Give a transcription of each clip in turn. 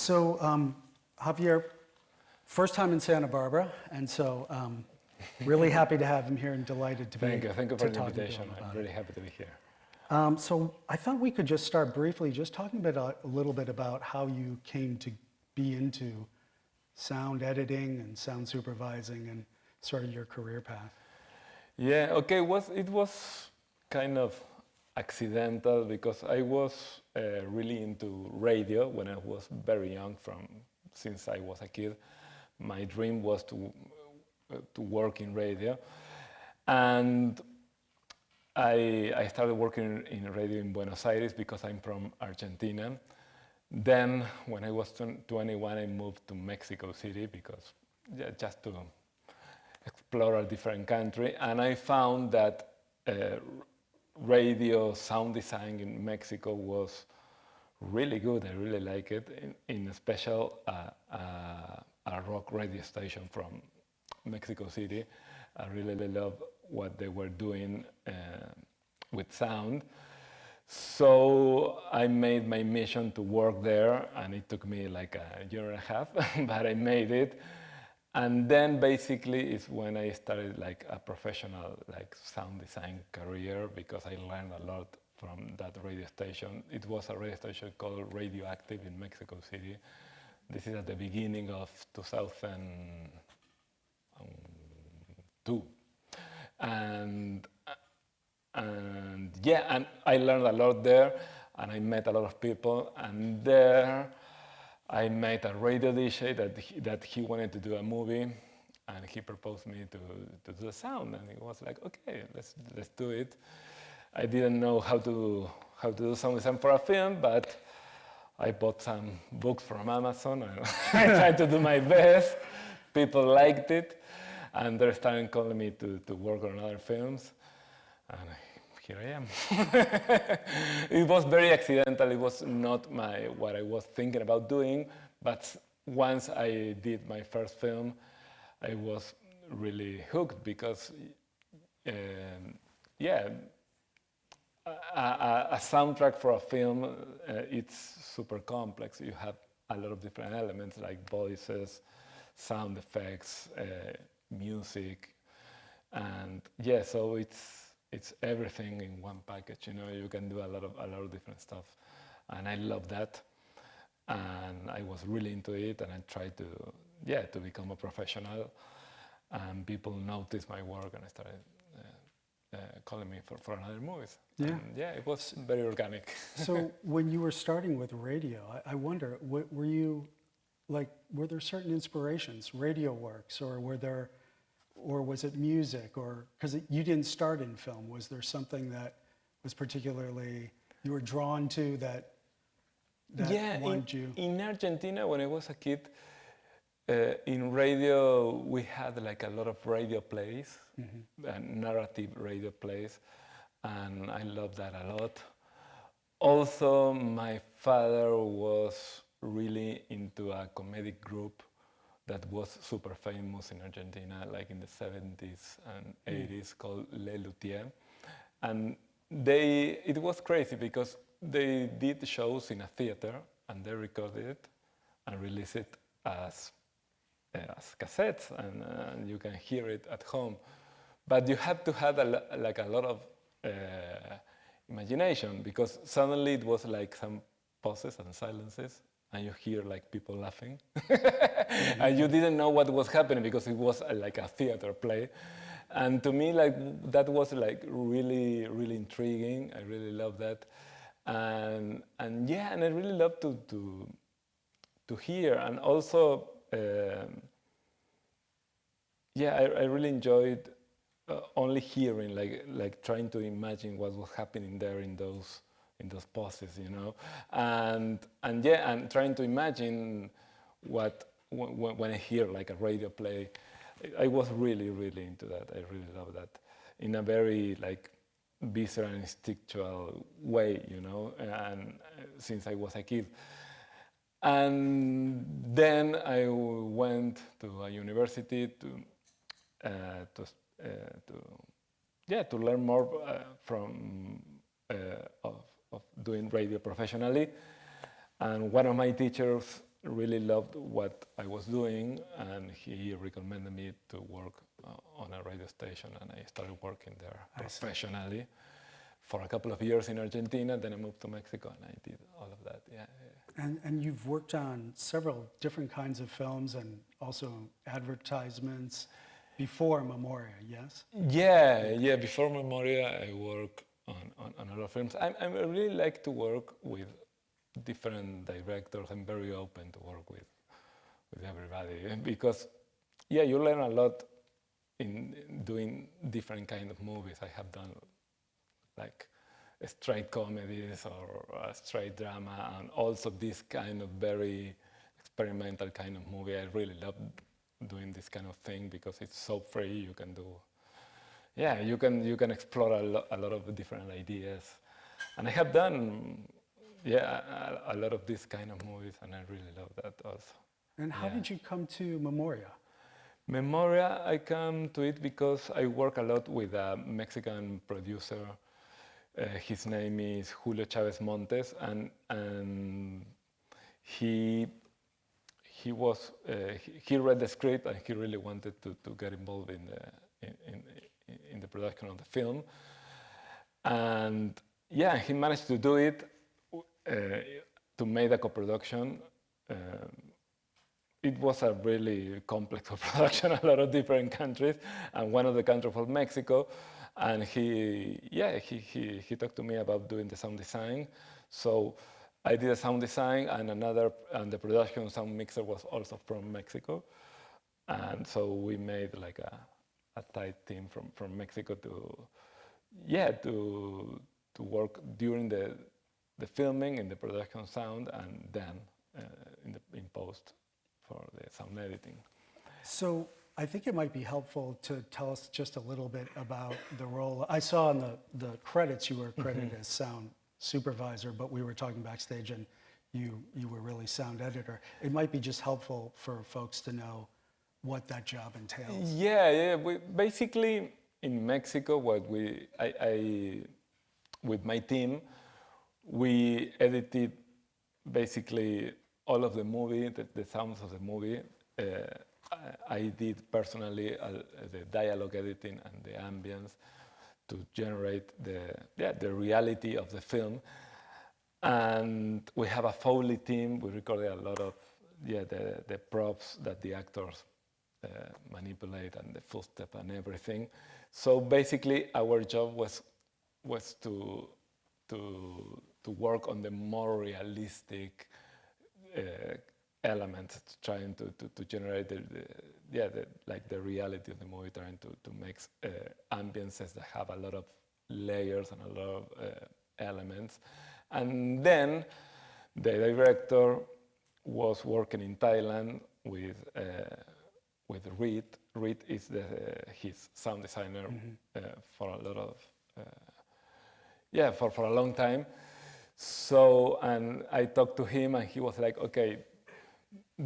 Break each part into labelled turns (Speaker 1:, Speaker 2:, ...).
Speaker 1: So, Javier, first time in Santa Barbara, and so really happy to have him here and delighted to
Speaker 2: Thank you for the invitation. I'm really happy to be here.
Speaker 1: So I thought we could just start briefly, just talking a little bit about how you came to be into sound editing and sound supervising and sort of your career path.
Speaker 2: Yeah, okay, it was kind of accidental because I was really into radio when I was very young, since I was a kid. My dream was to work in radio. And I started working in radio in Buenos Aires because I'm from Argentina. Then, when I was 21, I moved to Mexico City because just to explore a different country. And I found that radio sound design in Mexico was really good. I really like it. In special, a rock radio station from Mexico City. I really love what they were doing with sound. So I made my mission to work there, and it took me like a year and a half, but I made it. And then basically is when I started like a professional like sound design career, because I learned a lot from that radio station. It was a radio station called Radioactive in Mexico City. This is at the beginning of 2002. And yeah, and I learned a lot there, and I met a lot of people, and there I met a radio DJ that he wanted to do a movie, and he proposed me to do the sound, and it was like, okay, let's do it. I didn't know how to do sound design for a film, but I bought some books from Amazon, and I tried to do my best. People liked it, and they started calling me to work on other films, and here I am. It was very accidental. It was not what I was thinking about doing, but once I did my first film, I was really hooked because, yeah, a soundtrack for a film, it's super complex. You have a lot of different elements like voices, sound effects, music, and yeah, so it's everything in one package. You know, you can do a lot of different stuff, and I love that. And I was really into it, and I tried to become a professional. And people noticed my work, and I started calling me for another movies.
Speaker 1: Yeah,
Speaker 2: and yeah, it was very organic.
Speaker 1: So when you were starting with radio, I wonder, were there certain inspirations, radio works, or was it music, or because you didn't start in film? Was there something that was particularly you were drawn to that wanted you?
Speaker 2: In Argentina, when I was a kid, in radio we had like a lot of radio plays, narrative radio plays, and I loved that a lot. Also, my father was really into a comedic group that was super famous in Argentina, like in the 70s and 80s, called Le Luthier. And it was crazy because they did shows in a theater, and they recorded it and released it as cassettes, and you can hear it at home. But you have to have a lot of imagination, because suddenly it was like some pauses and silences, and you hear like people laughing, and you didn't know what was happening because it was like a theater play. And to me, like that was like really, really intriguing. I really loved that, and yeah, and I really loved to hear, and also yeah, I really enjoyed only hearing, like trying to imagine what was happening there in those pauses, you know, and yeah, and trying to imagine when I hear like a radio play. I was really, really into that. I really love that in a very like visceral and instinctual way, you know, and since I was a kid. And then I went to a university to learn more of doing radio professionally. And one of my teachers really loved what I was doing, and he recommended me to work on a radio station, and I started working there professionally for a couple of years in Argentina. Then I moved to Mexico, and I did all of that. Yeah.
Speaker 1: And you've worked on several different kinds of films and also advertisements before Memoria, yes?
Speaker 2: Yeah. Before Memoria, I worked on a lot of films. I really like to work with different directors. I'm very open to work with everybody because, you learn a lot in doing different kind of movies. I have done like straight comedies or a straight drama, and also this kind of very experimental kind of movie. I really love doing this kind of thing because it's so free. You can do, you can explore a lot of different ideas, and I have done, a lot of this kind of movies, and I really love that also.
Speaker 1: And how did you come to Memoria?
Speaker 2: Memoria, I come to it because I work a lot with a Mexican producer. His name is Julio Chavez Montes, and he read the script, and he really wanted to get involved in the production of the film. And he managed to do it, to make a co-production. It was a really complex production, a lot of different countries, and one of the countries was Mexico. And he talked to me about doing the sound design. So I did a sound design, and the production sound mixer was also from Mexico. And so we made like a tight team from Mexico to work during the filming, in the production sound, and then in post for the sound editing.
Speaker 1: So I think it might be helpful to tell us just a little bit about the role. I saw in the credits you were credited as sound supervisor, but we were talking backstage, and you were really sound editor. It might be just helpful for folks to know what that job entails.
Speaker 2: Basically, in Mexico, with my team, we edited basically all of the movie, the sounds of the movie. I did personally the dialogue editing and the ambience to generate the reality of the film. And we have a Foley team. We recorded a lot of the props that the actors manipulate, and the footstep and everything. So basically, our job was to work on the more realistic elements, trying to generate the reality of the movie, trying to make ambiences that have a lot of layers and a lot of elements. And then the director was working in Thailand with Reed. Reed is his sound designer for a lot of for a long time. So, and I talked to him, and he was like, okay,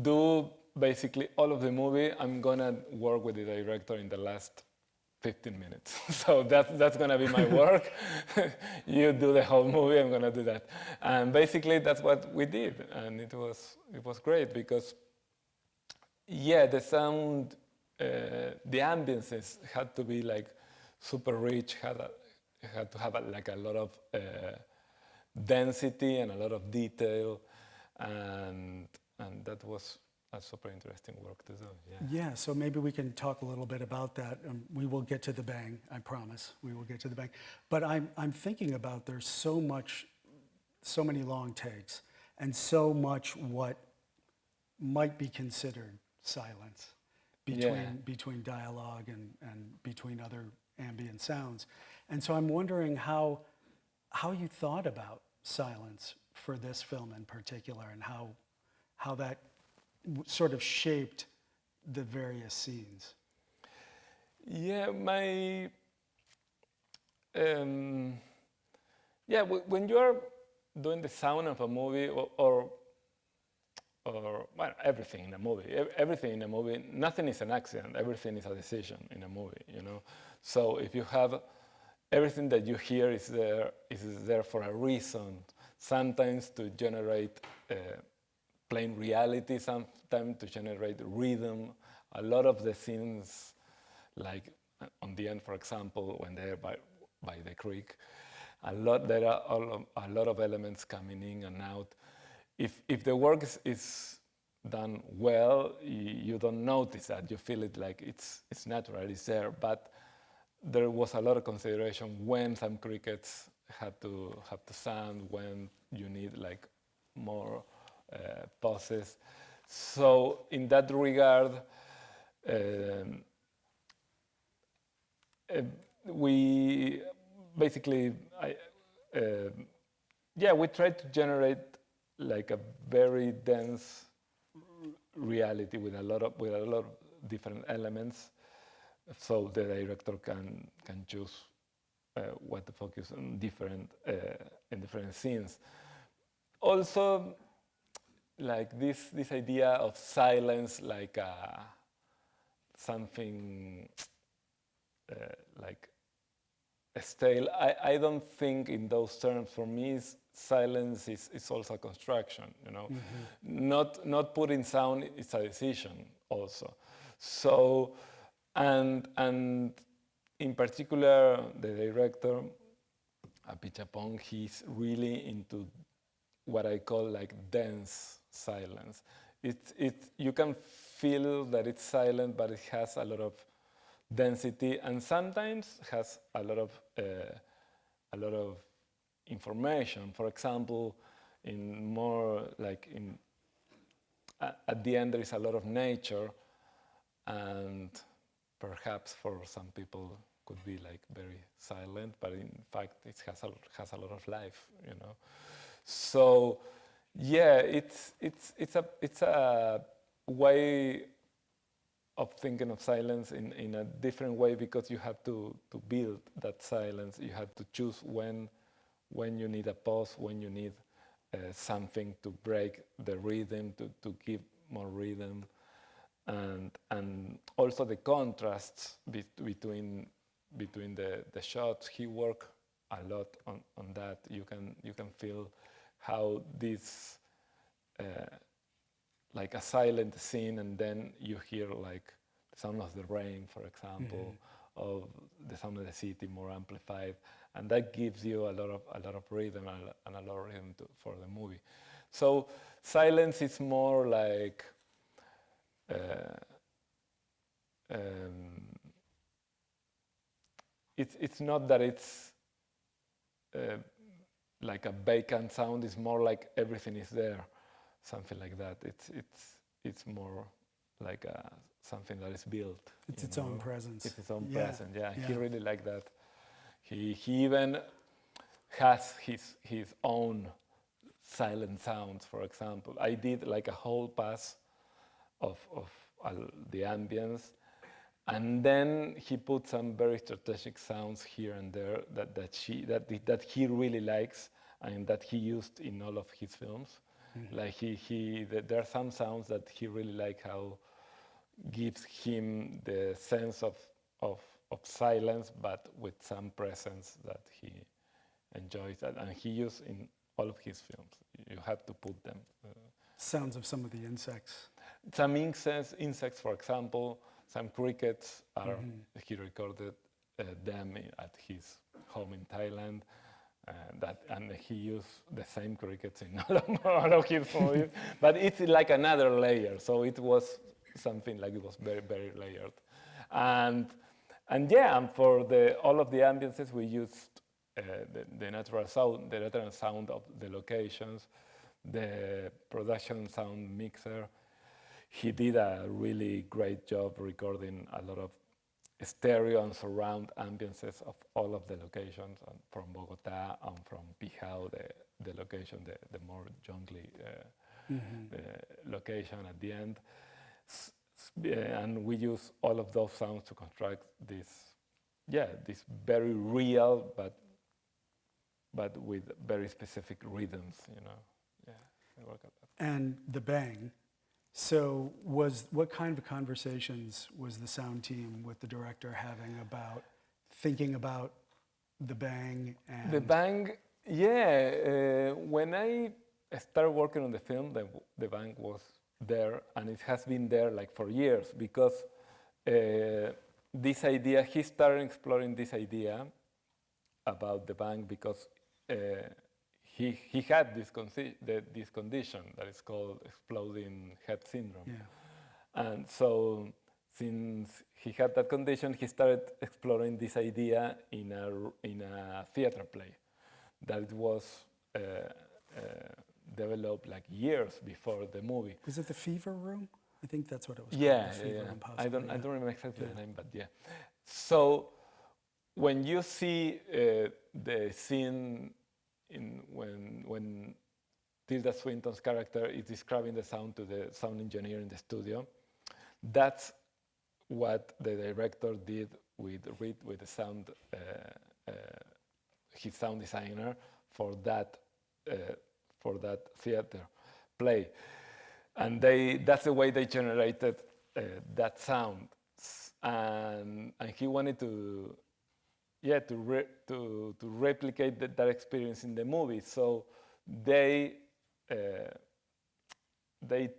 Speaker 2: do basically all of the movie. I'm gonna work with the director in the last 15 minutes. So that's gonna be my work. You do the whole movie, I'm gonna do that. And basically that's what we did. And it was great because the sound, the ambiences had to be like super rich, had to have like a lot of density and a lot of detail, and that was a super interesting work to do.
Speaker 1: Yeah, so maybe we can talk a little bit about that. We will get to the bang, I promise. We will get to the bang. But I'm thinking about there's so many long takes, and so much what might be considered silence between dialogue and between other ambient sounds. And so I'm wondering how you thought about silence for this film in particular, and how that sort of shaped the various scenes.
Speaker 2: Yeah, when you are doing the sound of a movie or well, everything in a movie, nothing is an accident. Everything is a decision in a movie, you know. So if you have everything that you hear is there for a reason, sometimes to generate plain reality sometimes to generate rhythm. A lot of the scenes, like on the end, for example, when they're by the creek, there are a lot of elements coming in and out. If the work is done well, you don't notice that. You feel it like it's natural, it's there. But there was a lot of consideration when some crickets had to sound, when you need like more pauses. So in that regard, we basically, we tried to generate like a very dense reality with a lot of different elements, so the director can choose what to focus on in different scenes. Also, like this idea of silence, like something like stale. I don't think in those terms. For me, silence is also a construction. You know, not putting sound is a decision also. So, and in particular, the director, Apichatpong, he's really into what I call like dense silence. You can feel that it's silent, but it has a lot of density, and sometimes has a lot of information. For example, in more like at the end there is a lot of nature, and perhaps for some people could be like very silent, but in fact it has a lot of life, you know. So yeah, it's a way of thinking of silence in a different way, because you have to build that silence. You have to choose when you need a pause, when you need something to break the rhythm, to give more rhythm, and also the contrasts between the shots. He worked a lot on that. You can feel how this like a silent scene, and then you hear like the sound of the rain, for example, of the sound of the city more amplified, and that gives you a lot of rhythm and a lot of rhythm for the movie. So silence is more like it's not that it's like a vacant sound. It's more like everything is there. Something like that. It's more like something that is built.
Speaker 1: It's its own presence.
Speaker 2: It's its own presence. Yeah, he really liked that. He even has his own silent sounds. For example, I did like a whole pass of the ambience, and then he put some very strategic sounds here and there that he really likes and that he used in all of his films. Like there are some sounds that he really like, how gives him the sense of silence, but with some presence that he enjoys, and he used in all of his films. You have to put them.
Speaker 1: Sounds of some of the insects.
Speaker 2: Some insects, for example, some crickets are. He recorded them at his home in Thailand. And he used the same crickets in all of his movies, but it's like another layer. So it was something like it was very, very layered, and for all of the ambiences we used the natural sound of the locations, the production sound mixer. He did a really great job recording a lot of stereo and surround ambiences of all of the locations, from Bogota and from Pijao, the location, the more jungly location at the end. And we use all of those sounds to construct this very real, but with very specific rhythms, you know. Yeah, I work at that.
Speaker 1: And the bang. So what kind of conversations was the sound team with the director having about thinking about the bang? And
Speaker 2: the bang, yeah. When I I started working on the film, the bank was there, and it has been there like for years because this idea, he started exploring this idea about the bank because he had this condition that is called exploding head syndrome.
Speaker 1: Yeah.
Speaker 2: And so since he had that condition, he started exploring this idea in a theater play that it was developed like years before the movie.
Speaker 1: Was it the Fever Room? I think that's what it was
Speaker 2: Yeah,
Speaker 1: called. The Fever Room,
Speaker 2: I
Speaker 1: possibly,
Speaker 2: don't remember exactly the name, but yeah. So when you see the scene when Tilda Swinton's character is describing the sound to the sound engineer in the studio, that's what the director did with the sound, his sound designer for that theater play, and that's the way they generated that sound, and he wanted to replicate that experience in the movie. So they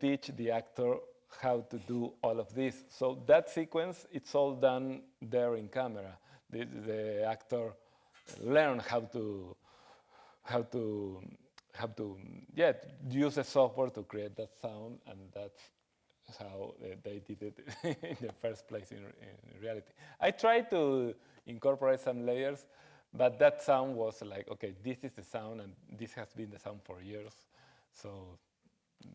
Speaker 2: teach the actor how to do all of this. So that sequence, it's all done there in camera. The actor learn how to use the software to create that sound, and that's how they did it in the first place in reality. I tried to incorporate some layers, but that sound was like, okay, this is the sound, and this has been the sound for years, so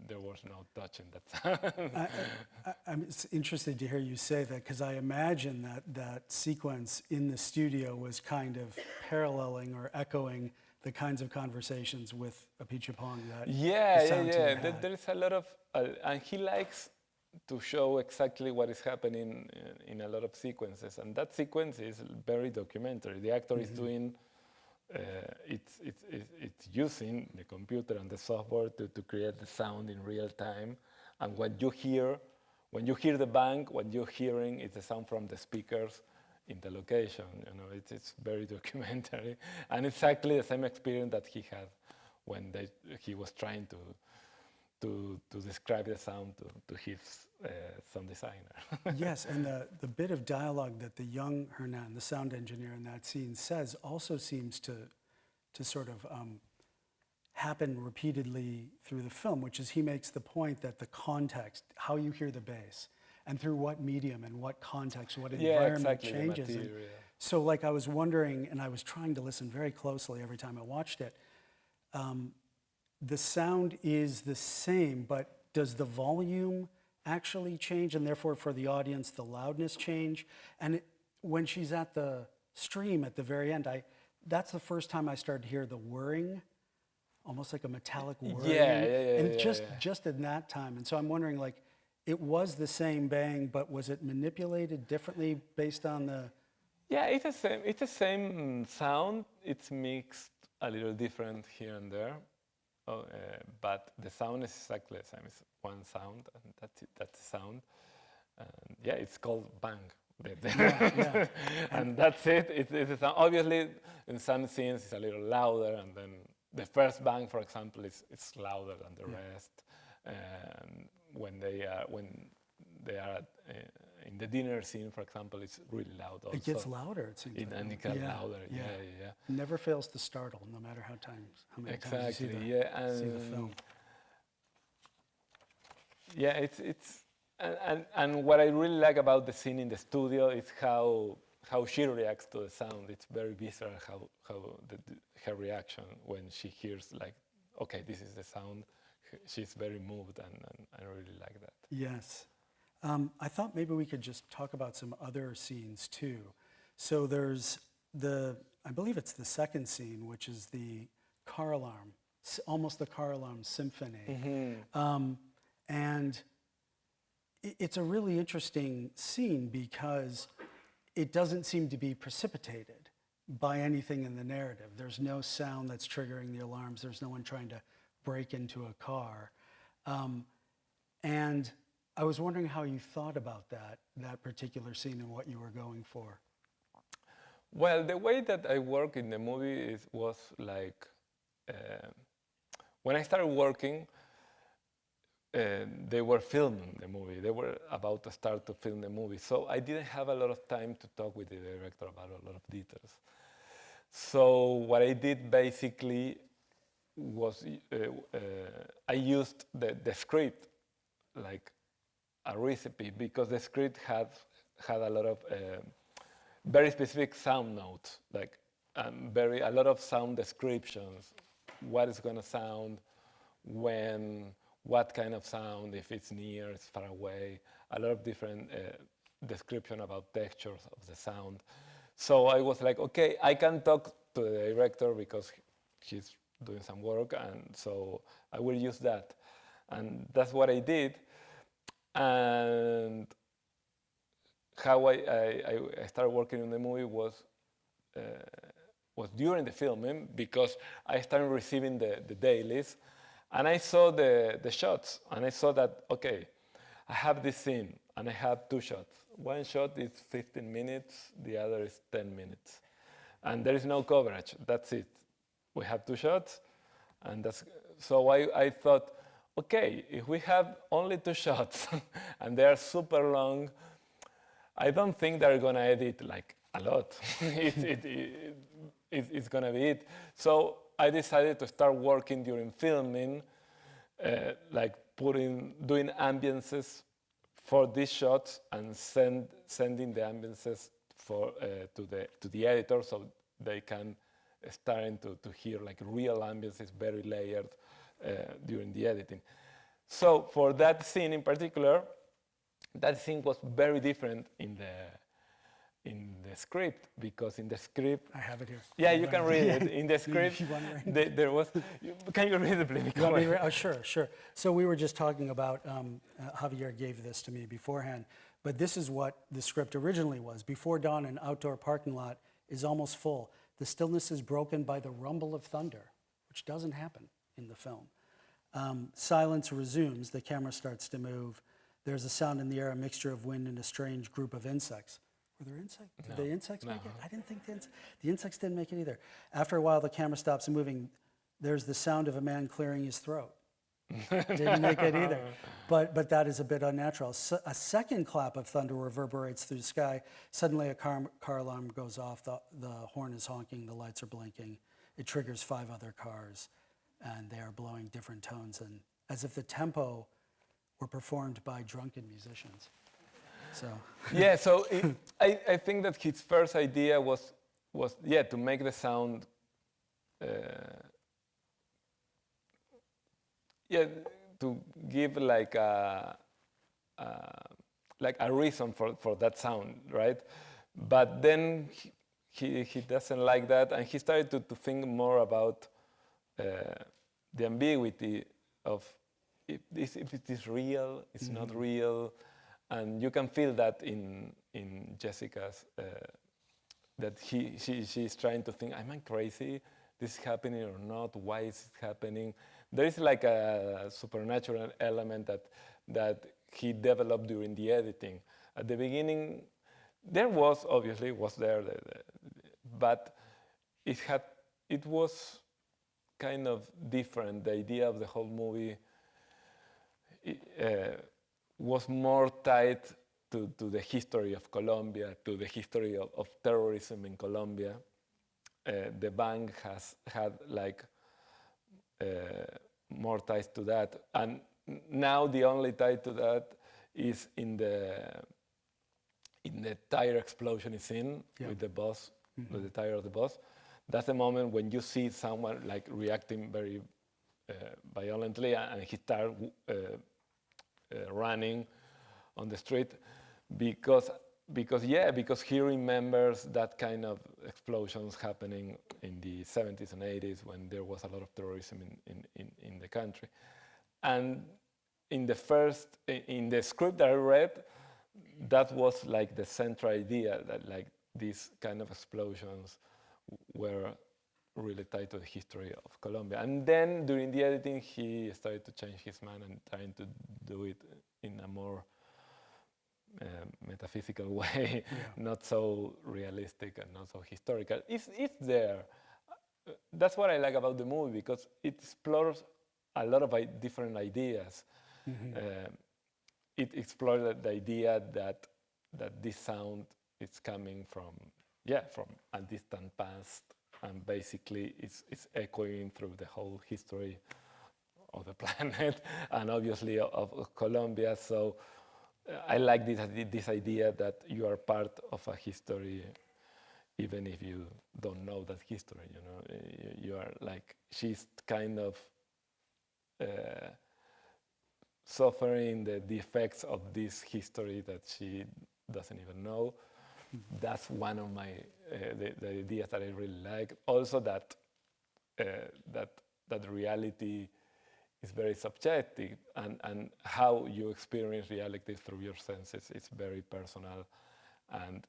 Speaker 2: there was no touch in that sound.
Speaker 1: It's interesting to hear you say that, because I imagine that sequence in the studio was kind of paralleling or echoing the kinds of conversations with Apichatpong that the sound team had.
Speaker 2: There is a lot of, and he likes to show exactly what is happening in a lot of sequences, and that sequence is very documentary. The actor is doing, it's using the computer and the software to create the sound in real time, and when you hear the bang, what you're hearing is the sound from the speakers in the location. You know, it's very documentary, and exactly the same experience that he had when he was trying to describe the sound to his sound designer.
Speaker 1: Yes, and the bit of dialogue that the young Hernan, the sound engineer in that scene, says also seems to sort of happen repeatedly through the film, which is he makes the point that the context, how you hear the bass, and through what medium and what context, what environment changes. And so like I was wondering, and I was trying to listen very closely every time I watched it, the sound is the same, but does the volume actually change, and therefore for the audience the loudness change? And when she's at the stream at the very end, that's the first time I started to hear the whirring, almost like a metallic whirring. And just in that time. And so I'm wondering, like, it was the same bang, but was it manipulated differently based on the...
Speaker 2: Yeah, it's the same sound. It's mixed a little different here and there. But the sound is exactly the same. It's one sound, and that's the sound. And yeah, it's called bang. And that's it. It's a sound. Obviously, in some scenes, it's a little louder, and then the first bang, for example, it's louder than the rest. And when they are in the dinner scene, for example, it's really loud also.
Speaker 1: It gets louder, it seems.
Speaker 2: And it gets louder, yeah.
Speaker 1: Never fails to startle, no matter how many times you see see the film.
Speaker 2: Yeah, and what I really like about the scene in the studio is how she reacts to the sound. It's very visceral her reaction when she hears, like, okay, this is the sound. She's very moved, and I really like that.
Speaker 1: Yes. I thought maybe we could just talk about some other scenes too. So there's I believe it's the second scene, which is the car alarm, almost the car alarm symphony. And it's a really interesting scene because it doesn't seem to be precipitated by anything in the narrative. There's no sound that's triggering the alarms. There's no one trying to break into a car. And I was wondering how you thought about that particular scene and what you were going for.
Speaker 2: Well, the way that I work in the movie was like, when I started working, they were filming the movie. They were about to start to film the movie. So I didn't have a lot of time to talk with the director about a lot of details. So what I did basically was I used the script like a recipe, because the script had a lot of very specific sound notes, like a lot of sound descriptions, what it's going to sound, when, what kind of sound, if it's near, it's far away, a lot of different description about textures of the sound. So I was like, okay, I can talk to the director because he's doing some work, and so I will use that. And that's what I did. And how I started working on the movie was during the filming, because I started receiving the dailies, and I saw the shots, and I saw that, okay, I have this scene, and I have 2 shots. One shot is 15 minutes, the other is 10 minutes. And there is no coverage, that's it. We have 2 shots, and so I thought, okay, if we have only 2 shots, and they are super long, I don't think they're gonna edit like a lot. It's gonna be it. So I decided to start working during filming, like doing ambiances for these shots, and sending the ambiances to the editor, so they can starting to hear like real ambiances, very layered during the editing. So for that scene in particular, that scene was very different in the script, because in the script,
Speaker 1: I have it here.
Speaker 2: yeah, you can read it. In the script,
Speaker 1: You want to read
Speaker 2: there was. Can you read it, please?
Speaker 1: You want me to read? Oh, sure. So we were just talking about, Javier gave this to me beforehand, but this is what the script originally was. Before dawn, an outdoor parking lot is almost full. The stillness is broken by the rumble of thunder, which doesn't happen in the film. Silence resumes. The camera starts to move. There's a sound in the air, a mixture of wind and a strange group of insects. Were there insects? Did the insects make it? I didn't think the insects didn't make it either. After a while, the camera stops moving. There's the sound of a man clearing his throat. Didn't make it either. But that is a bit unnatural. A second clap of thunder reverberates through the sky. Suddenly, a car alarm goes off. The horn is honking. The lights are blinking. It triggers 5 other cars, and they are blowing different tones, and as if the tempo were performed by drunken musicians. So
Speaker 2: yeah, so I think that his first idea was to make the sound, to give like a reason for that sound, right? But then he doesn't like that, and he started to think more about the ambiguity of if it is real, it's not real, and you can feel that in Jessica's that she's trying to think, am I crazy? This is happening or not? Why is it happening? There is like a supernatural element that he developed during the editing. At the beginning, there was obviously there, but it was kind of different. The idea of the whole movie was more tied to the history of Colombia, to the history of terrorism in Colombia. The bank has had like more ties to that, and now the only tie to that is in the tire explosion scene with the boss, with the tire of the boss. That's the moment when you see someone like reacting very violently, and he starts running on the street because he remembers that kind of explosions happening in the 70s and 80s when there was a lot of terrorism in the country. And in the script that I read, that was like the central idea, that like these kind of explosions were really tied to the history of Colombia. And then during the editing, he started to change his mind and trying to do it in a more metaphysical way, not so realistic and not so historical. It's there. That's what I like about the movie, because it explores a lot of different ideas. It explored the idea that this sound is coming from a distant past, and basically it's echoing through the whole history of the planet and obviously of Colombia. So I like this idea that you are part of a history, even if you don't know that history. You know, you are like, she's kind of suffering the effects of this history that she doesn't even know. That's one of my the ideas that I really like. Also that that reality is very subjective, and how you experience reality through your senses is very personal. And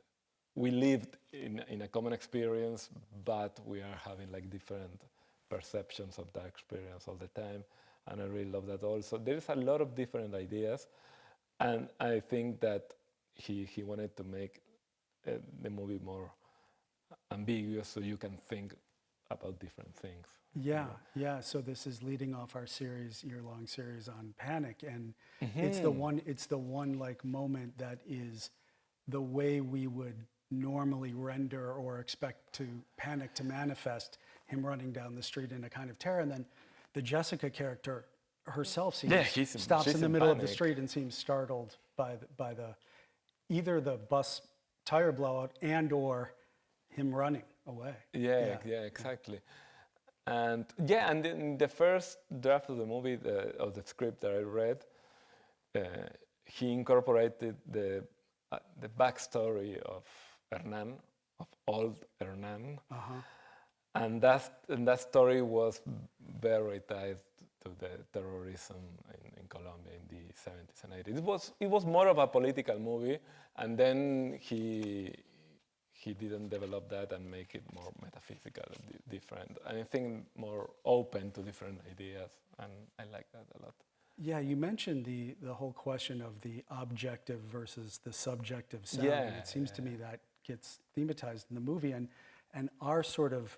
Speaker 2: we lived in a common experience, but we are having like different perceptions of that experience all the time. And I really love that also. There's a lot of different ideas, and I think that he wanted to make the movie more ambiguous, so you can think about different things.
Speaker 1: Yeah. So this is leading off our year-long series on panic, and it's the one like moment that is the way we would normally render or expect to panic to manifest, him running down the street in a kind of terror, and then the Jessica character herself stops in the middle of the street and seems startled by the either the bus tire blowout and or him running away.
Speaker 2: Yeah, exactly. And in the first draft of the movie, of the script that I read, he incorporated the backstory of Hernan, of old Hernan. And that story was very tied to the terrorism in Colombia in the 70s and 80s. It was more of a political movie, and then he didn't develop that and make it more metaphysical, different. And I think more open to different ideas, and I like that a lot.
Speaker 1: Yeah, you mentioned the whole question of the objective versus the subjective sound.
Speaker 2: Yeah,
Speaker 1: and it seems to me that gets thematized in the movie, and our sort of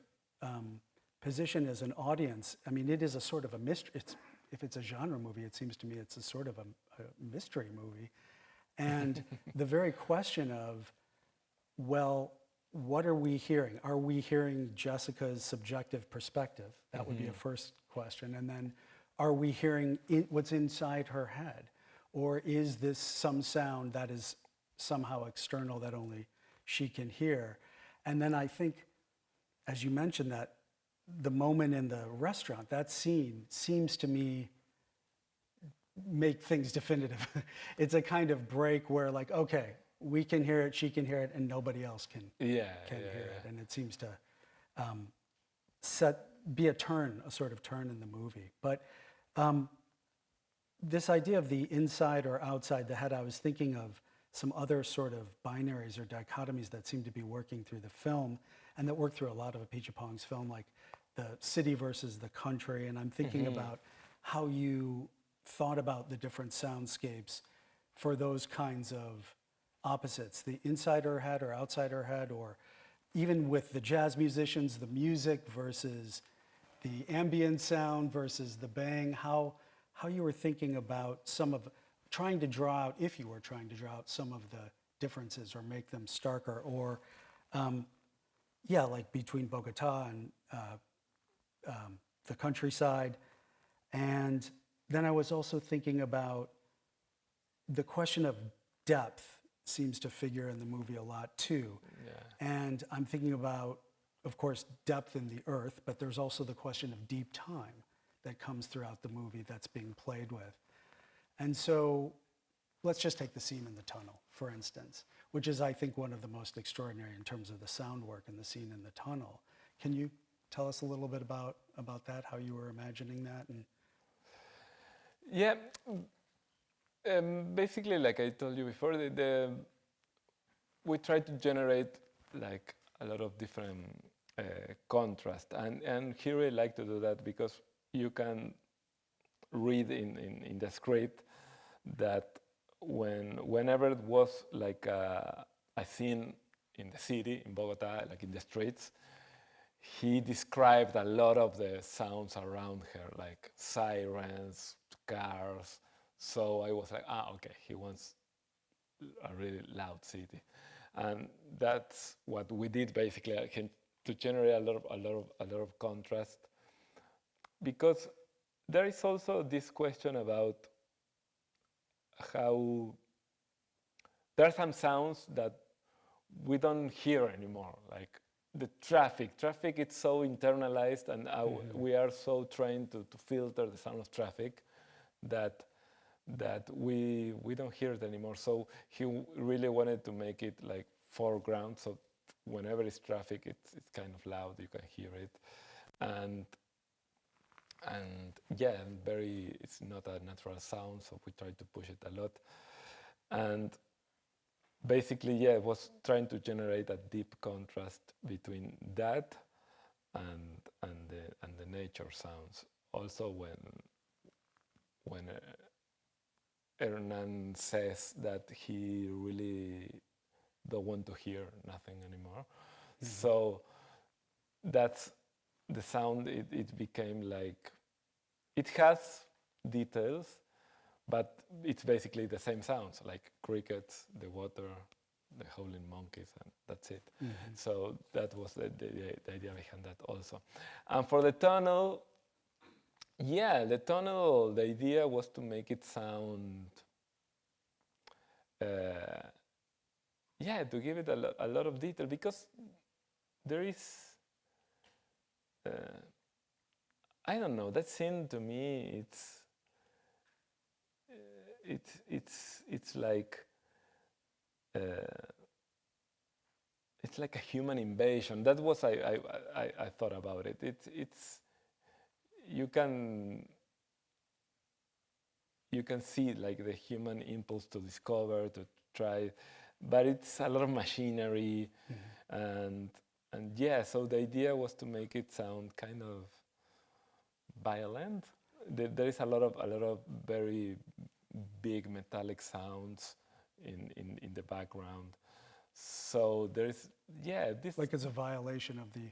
Speaker 1: position as an audience. I mean, it is a sort of a mystery. If it's a genre movie, it seems to me it's a sort of a mystery movie, and the very question of, well, what are we hearing? Are we hearing Jessica's subjective perspective? That would be a first question. And then, are we hearing what's inside her head? Or is this some sound that is somehow external that only she can hear? And then I think, as you mentioned, that the moment in the restaurant, that scene seems to me make things definitive. It's a kind of break where, like, okay, we can hear it, she can hear it, and nobody else can hear it. And it seems to be a sort of turn in the movie. But this idea of the inside or outside the head, I was thinking of some other sort of binaries or dichotomies that seem to be working through the film, and that work through a lot of Apichatpong's film, like the city versus the country. And I'm thinking about how you thought about the different soundscapes for those kinds of opposites, the inside her head or outside her head, or even with the jazz musicians, the music versus the ambient sound versus the bang, how you were thinking about trying to draw out, if you were trying to draw out some of the differences or make them starker, or like between Bogota and the countryside. And then I was also thinking about the question of depth seems to figure in the movie a lot too. And I'm thinking about, of course, depth in the earth, but there's also the question of deep time that comes throughout the movie that's being played with. And so let's just take the scene in the tunnel, for instance, which is, I think, one of the most extraordinary in terms of the sound work in the scene in the tunnel. Can you tell us a little bit about that, how you were imagining that?
Speaker 2: Basically, like I told you before, we try to generate like a lot of different contrast, and here I like to do that because you can read in the script that whenever it was like a scene in the city, in Bogota, like in the streets, he described a lot of the sounds around her, like sirens, cars. So I was like, okay, he wants a really loud city, and that's what we did basically, to generate a lot of contrast, because there is also this question about how there are some sounds that we don't hear anymore, like the traffic. Traffic is so internalized, and we are so trained to filter the sound of traffic that we don't hear it anymore. So he really wanted to make it like foreground, so whenever it's traffic, it's kind of loud, you can hear it, and yeah, it's not a natural sound, so we tried to push it a lot, and basically, yeah, it was trying to generate a deep contrast between that and the nature sounds. Also, when Hernan says that he really don't want to hear nothing anymore, so that's the sound. It became like, it has details, but it's basically the same sounds, like crickets, the water, the howling monkeys, and that's it. So that was the idea behind that also. And for the tunnel, the idea was to make it sound, to give it a lot of detail, because there is, I don't know, that scene to me, it's like a human invasion. That was I thought about it. It's you can see like the human impulse to discover, to try, but it's a lot of machinery, and yeah. So the idea was to make it sound kind of violent. There is a lot of very big metallic sounds in the background. So there's this,
Speaker 1: like it's a violation of the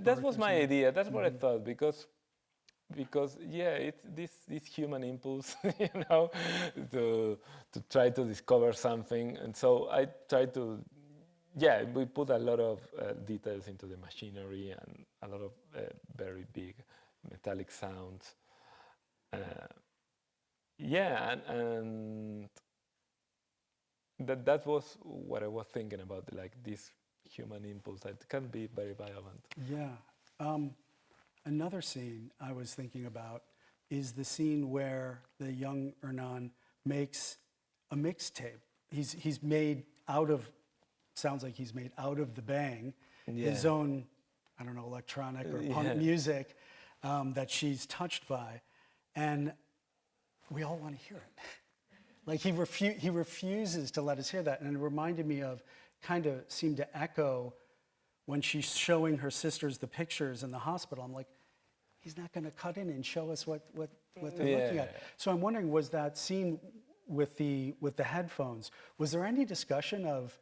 Speaker 2: that was my idea. That's what I thought, because it's this human impulse, to try to discover something, and so I tried to. Yeah, we put a lot of details into the machinery and a lot of very big metallic sounds. And that was what I was thinking about, like this human impulse that can be very violent.
Speaker 1: Yeah. Another scene I was thinking about is the scene where the young Hernan makes a mixtape. He's made out of, sounds like he's made out of the bang, his own, I don't know, electronic or punk music that she's touched by, and we all want to hear it. Like he refuses to let us hear that, and it reminded me of, kind of seemed to echo when she's showing her sisters the pictures in the hospital. I'm like, he's not going to cut in and show us what they're looking at. So I'm wondering, was that scene with the headphones, was there any discussion of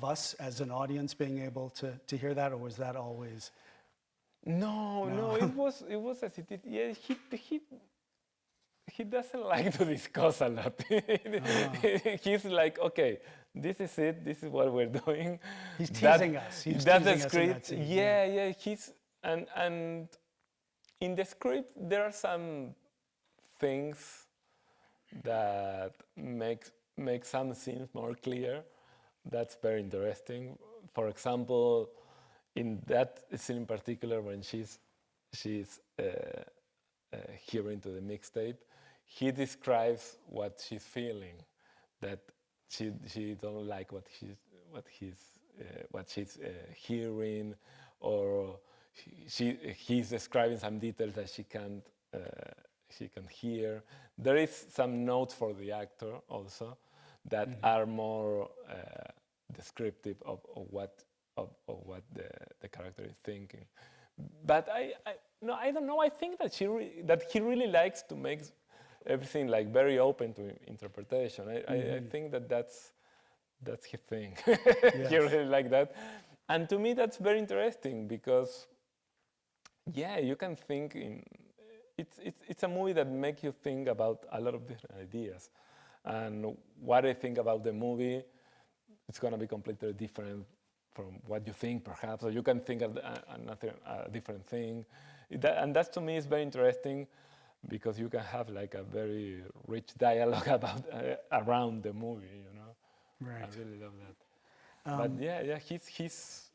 Speaker 1: us as an audience being able to hear that, or was that always?
Speaker 2: No, it was as it is. Yeah, he doesn't like to discuss a lot. He's like, okay, this is it. This is what we're doing.
Speaker 1: He's teasing us. He's
Speaker 2: that's
Speaker 1: teasing
Speaker 2: the
Speaker 1: us
Speaker 2: script.
Speaker 1: in that scene.
Speaker 2: Yeah. He's and in the script there are some things that make some scenes more clear. That's very interesting. For example, in that scene in particular, when she's hearing to the mixtape, he describes what she's feeling, that she don't like what she's hearing, or he's describing some details that she can hear. There is some notes for the actor also that are more descriptive of what the character is thinking. But I don't know. I think that he really likes to make everything like very open to interpretation. I think that's his thing.
Speaker 1: Yes.
Speaker 2: He really like that, And to me, that's very interesting because, yeah, you can think in. It's a movie that makes you think about a lot of different ideas, and what I think about the movie, it's gonna be completely different from what you think, perhaps, or you can think of a different thing, and that to me is very interesting because you can have like a very rich dialogue about around the movie, you know.
Speaker 1: Right.
Speaker 2: I really love that. But yeah, he's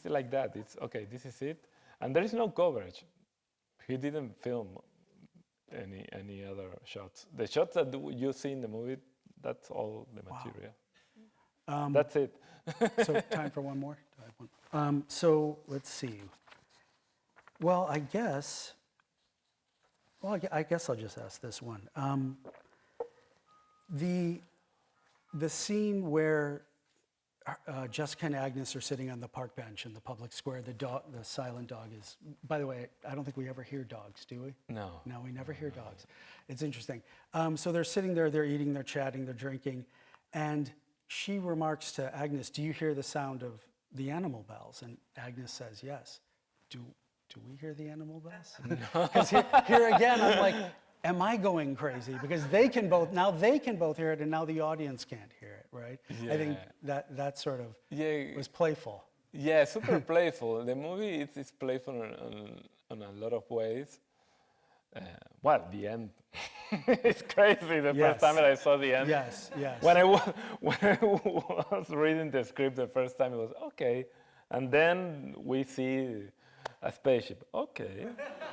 Speaker 2: like that. It's okay. This is it, and there is no coverage. He didn't film any other shots. The shots that you see in the movie, that's all the material. That's it.
Speaker 1: So time for one more? Do I have one? So let's see. Well, I guess I'll just ask this one. The scene where Jessica and Agnes are sitting on the park bench in the public square, the silent dog is, by the way, I don't think we ever hear dogs, do we?
Speaker 2: No.
Speaker 1: No, we never hear dogs. It's interesting. So they're sitting there, they're eating, they're chatting, they're drinking, and she remarks to Agnes, do you hear the sound of the animal bells? And Agnes says, yes. Do we hear the animal bells? Because here again, I'm like, am I going crazy? Because they can both hear it, and now the audience can't hear it, right?
Speaker 2: Yeah.
Speaker 1: I think that sort of was playful.
Speaker 2: Yeah, super playful. The movie is playful on a lot of ways. Well, the end. It's crazy. The first time that I saw the end.
Speaker 1: Yes.
Speaker 2: When I was reading the script the first time, it was okay. And then we see a spaceship. Okay.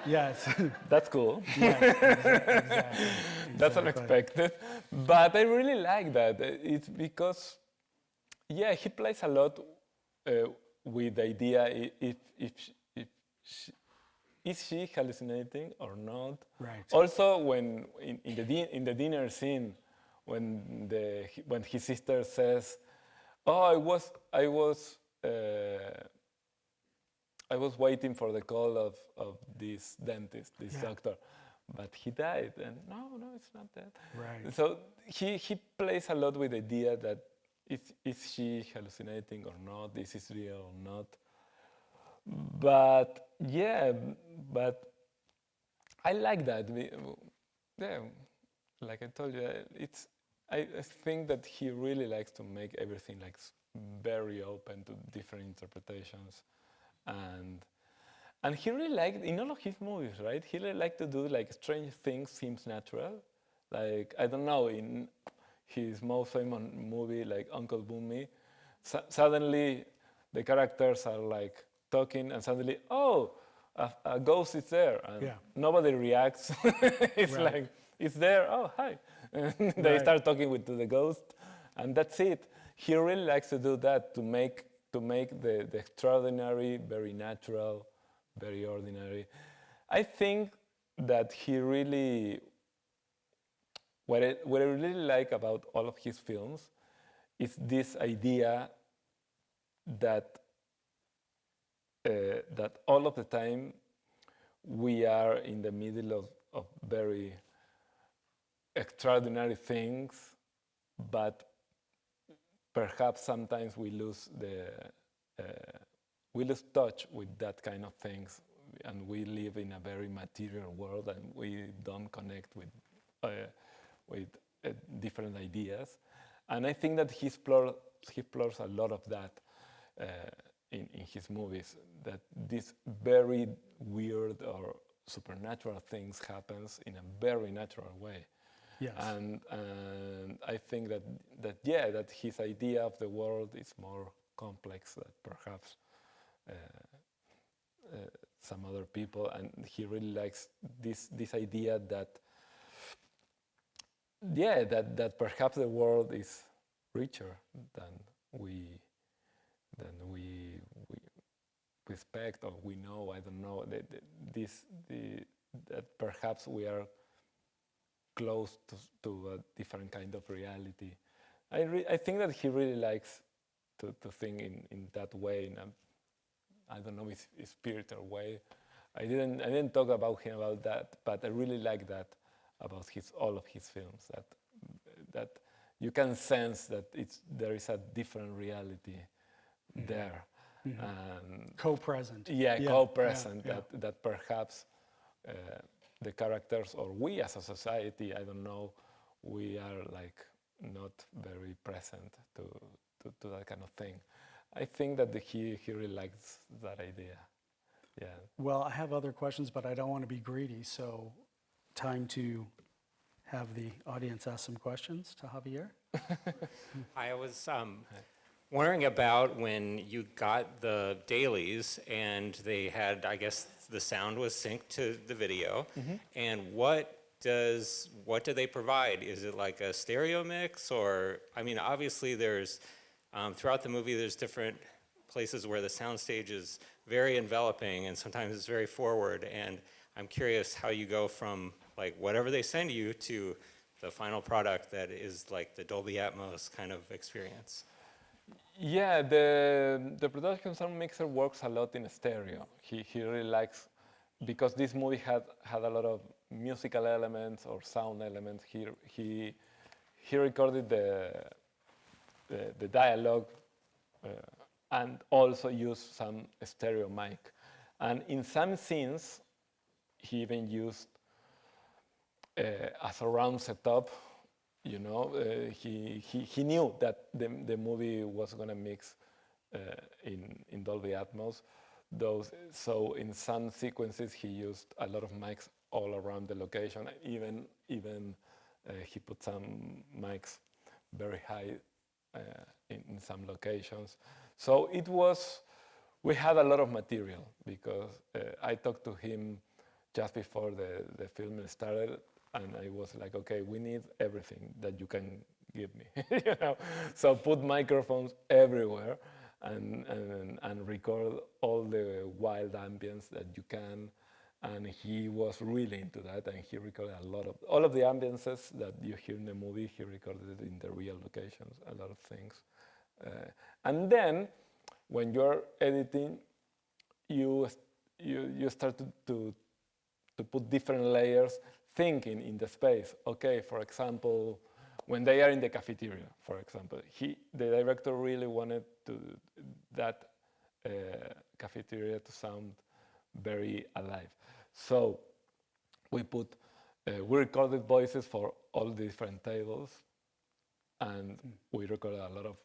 Speaker 1: Yes.
Speaker 2: That's cool.
Speaker 1: Yes, exactly.
Speaker 2: That's unexpected. But I really like that. It's because, yeah, he plays a lot with the idea is she hallucinating or not? Right. Also, when in the dinner scene, when his sister says, "Oh, I was waiting for the call of this dentist, this doctor, but he died." And no, it's not that. Right. So he plays a lot with the idea that is she hallucinating or not? Is this real or not? But yeah, but I like that. Yeah, like I told you, I think that he really likes to make everything like very open to different interpretations, and he really liked in all of his movies, right? He really liked to do like strange things seems natural, like I don't know, in his most famous movie like Uncle Boonmee, suddenly the characters are like talking, and suddenly, oh, a ghost is there, and nobody reacts. It's like it's there. Oh, hi. And they start talking to the ghost, and that's it. He really likes to do that to make the extraordinary very natural, very ordinary. I think that he really what I really like about all of his films is this idea that that all of the time we are in the middle of very extraordinary things, but perhaps sometimes we lose touch with that kind of things, and we live in a very material world, and we don't connect with different ideas. And I think that he explores a lot of that in his movies, that this very weird or supernatural things happens in a very natural way. Yes. And I think that his idea of the world is more complex than perhaps some other people, and he really likes this idea that that perhaps the world is richer than we respect or we know. I don't know that perhaps we are close to a different kind of reality. I think that he really likes to think in that way, in a, I don't know, his spiritual way. I didn't talk about him about that, but I really like that about all of his films. That you can sense that there is a different reality there. And
Speaker 1: Co-present.
Speaker 2: co-present, that perhaps the characters, or we as a society, I don't know, we are like not very present to that kind of thing. I think that he really likes that idea. Yeah.
Speaker 1: Well, I have other questions, but I don't want to be greedy, so time to have the audience ask some questions to Javier.
Speaker 3: I was wondering about when you got the dailies and they had, I guess, the sound was synced to the video, and what do they provide? Is it like a stereo mix, or, I mean, obviously there's, throughout the movie there's different places where the soundstage is very enveloping and sometimes it's very forward, and I'm curious how you go from like whatever they send you to the final product that is like the Dolby Atmos kind of experience.
Speaker 2: Yeah, the production sound mixer works a lot in stereo. He really likes, because this movie had a lot of musical elements or sound elements. He recorded the dialogue and also used some stereo mic. And in some scenes, he even used a surround setup. You know, he knew that the movie was going to mix in Dolby Atmos. So in some sequences, he used a lot of mics all around the location. Even he put some mics very high in some locations. So we had a lot of material, because I talked to him just before the film started, and I was like, okay, we need everything that you can give me. You know? So put microphones everywhere and record all the wild ambience that you can. And he was really into that, and he recorded all of the ambiences that you hear in the movie. He recorded it in the real locations, a lot of things. And then, when you're editing, you start to put different layers, thinking in the space. Okay, for example, when they are in the cafeteria, for example, the director really wanted that cafeteria to sound very alive. So we recorded voices for all the different tables, and we recorded a lot of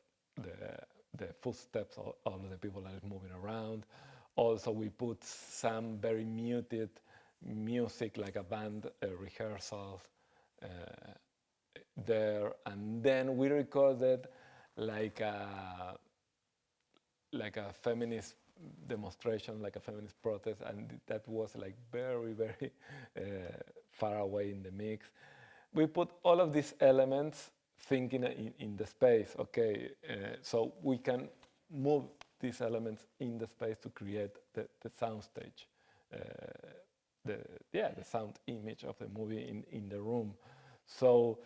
Speaker 2: the footsteps of all the people that is moving around. Also, we put some very muted music, like a band rehearsals there, and then we recorded like a feminist demonstration, like a feminist protest, and that was like very, very far away in the mix. We put all of these elements thinking in the space. Okay, so we can move these elements in the space to create the sound stage. The sound image of the movie in the room. So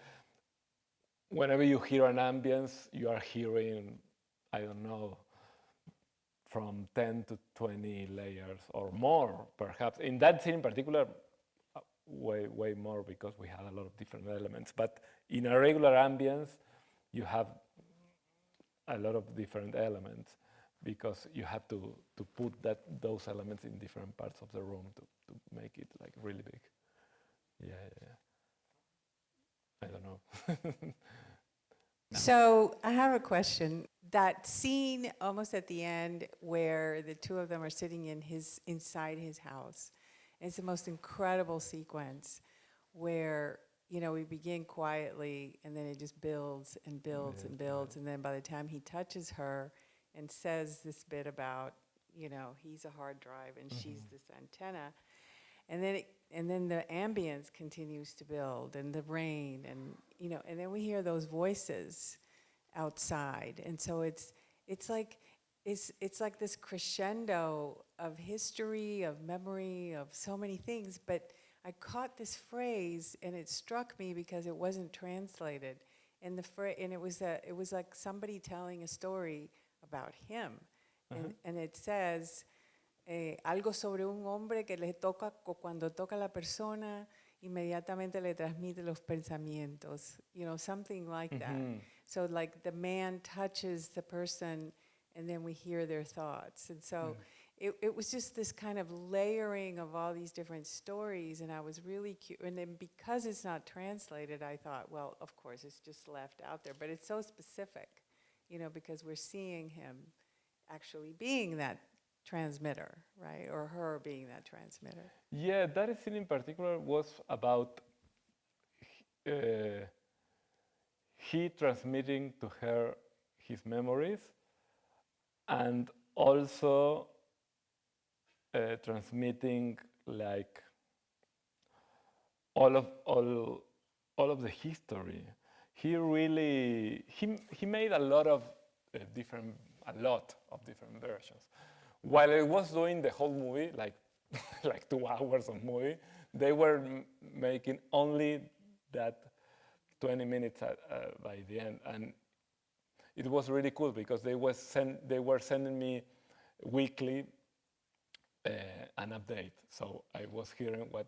Speaker 2: whenever you hear an ambience, you are hearing, I don't know, from 10 to 20 layers or more, perhaps. In that scene in particular, way more, because we had a lot of different elements. But in a regular ambience, you have a lot of different elements, because you have to put those elements in different parts of the room to make it like really big. Yeah. I don't know.
Speaker 4: So I have a question. That scene almost at the end where the two of them are sitting inside his house, it's the most incredible sequence where, you know, we begin quietly and then it just builds and builds and builds, and then by the time he touches her and says this bit about, you know, he's a hard drive and she's this antenna, and then the ambience continues to build, and the rain, and you know, and then we hear those voices outside, and so it's like this crescendo of history, of memory, of so many things. But I caught this phrase, and it struck me because it wasn't translated, and it was like somebody telling a story about him, and it says algo sobre un hombre que le toca cuando toca la persona inmediatamente le transmite los pensamientos, something like that. So like the man touches the person and then we hear their thoughts. And so it was just this kind of layering of all these different stories, and I was really curious. And then because it's not translated, I thought, well, of course, it's just left out there. But it's so specific, because we're seeing him actually being that transmitter, right? Or her being that transmitter.
Speaker 2: Yeah, that scene in particular was about he transmitting to her his memories, and also transmitting like all of the history. He really he made a lot of different versions. While I was doing the whole movie, like 2 hours of movie, they were making only that 20 minutes by the end, and it was really cool because they were sending me weekly an update. So I was hearing what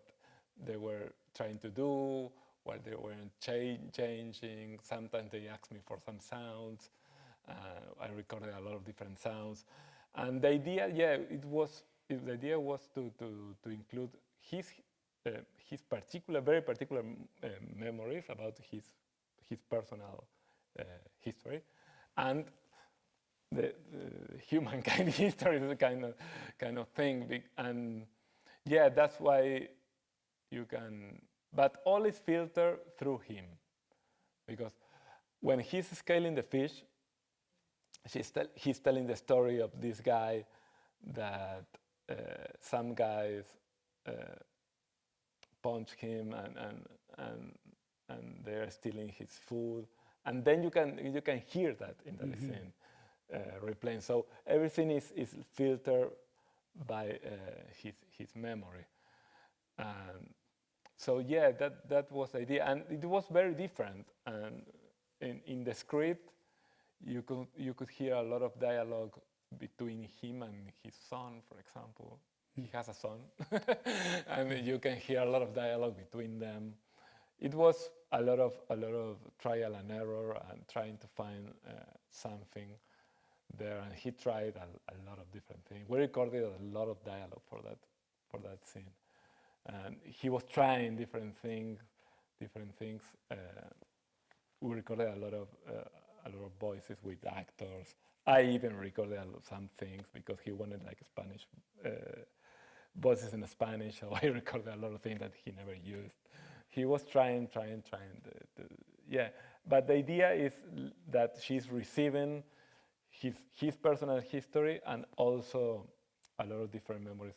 Speaker 2: they were trying to do, what they were changing. Sometimes they asked me for some sounds. I recorded a lot of different sounds, and the idea, the idea was to include his very particular memories about his personal history, and the humankind history is a kind of thing, and yeah, that's why you can. But all is filtered through him, because when he's scaling the fish, he's telling the story of this guy that some guys punch him and they're stealing his food, and then you can hear that in the scene replaying. So everything is filtered by his memory. So yeah, that was the idea, and it was very different. And in the script, you could hear a lot of dialogue between him and his son, for example. He has a son, and you can hear a lot of dialogue between them. It was a lot of trial and error and trying to find something there. And he tried a lot of different things. We recorded a lot of dialogue for that scene, and he was trying different things. We recorded a lot of voices with actors. I even recorded some things because he wanted like Spanish voices in Spanish, so I recorded a lot of things that he never used. He was trying to yeah. But the idea is that she's receiving his personal history and also a lot of different memories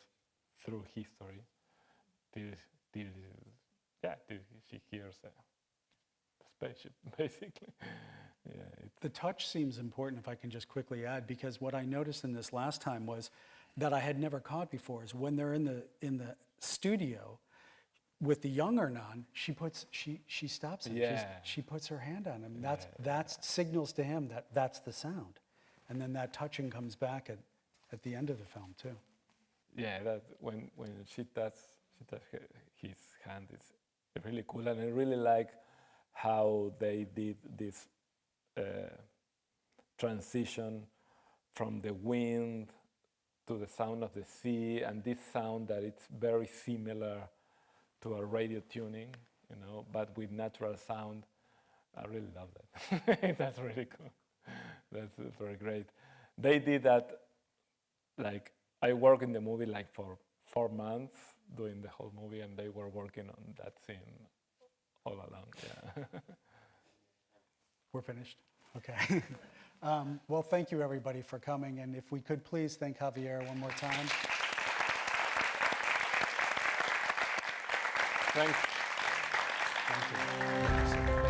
Speaker 2: through history. Till she hears the spaceship, basically. Yeah,
Speaker 1: the touch seems important, if I can just quickly add, because what I noticed in this last time was that I had never caught before is when they're in the studio with the young Hernan, she stops him.
Speaker 2: Yeah.
Speaker 1: She puts her hand on him. That signals to him that that's the sound, and then that touching comes back at the end of the film too.
Speaker 2: Yeah, that when she touches his hand, it's really cool, and I really like how they did this transition from the wind to the sound of the sea, and this sound that it's very similar to a radio tuning, but with natural sound. I really love that. That's really cool. That's very great. They did that, like, I worked in the movie like for 4 months doing the whole movie, and they were working on that scene all along, yeah.
Speaker 1: We're finished? Okay. Well, thank you, everybody, for coming. And if we could please thank Javier one more time.
Speaker 2: Thanks.
Speaker 1: Thank you.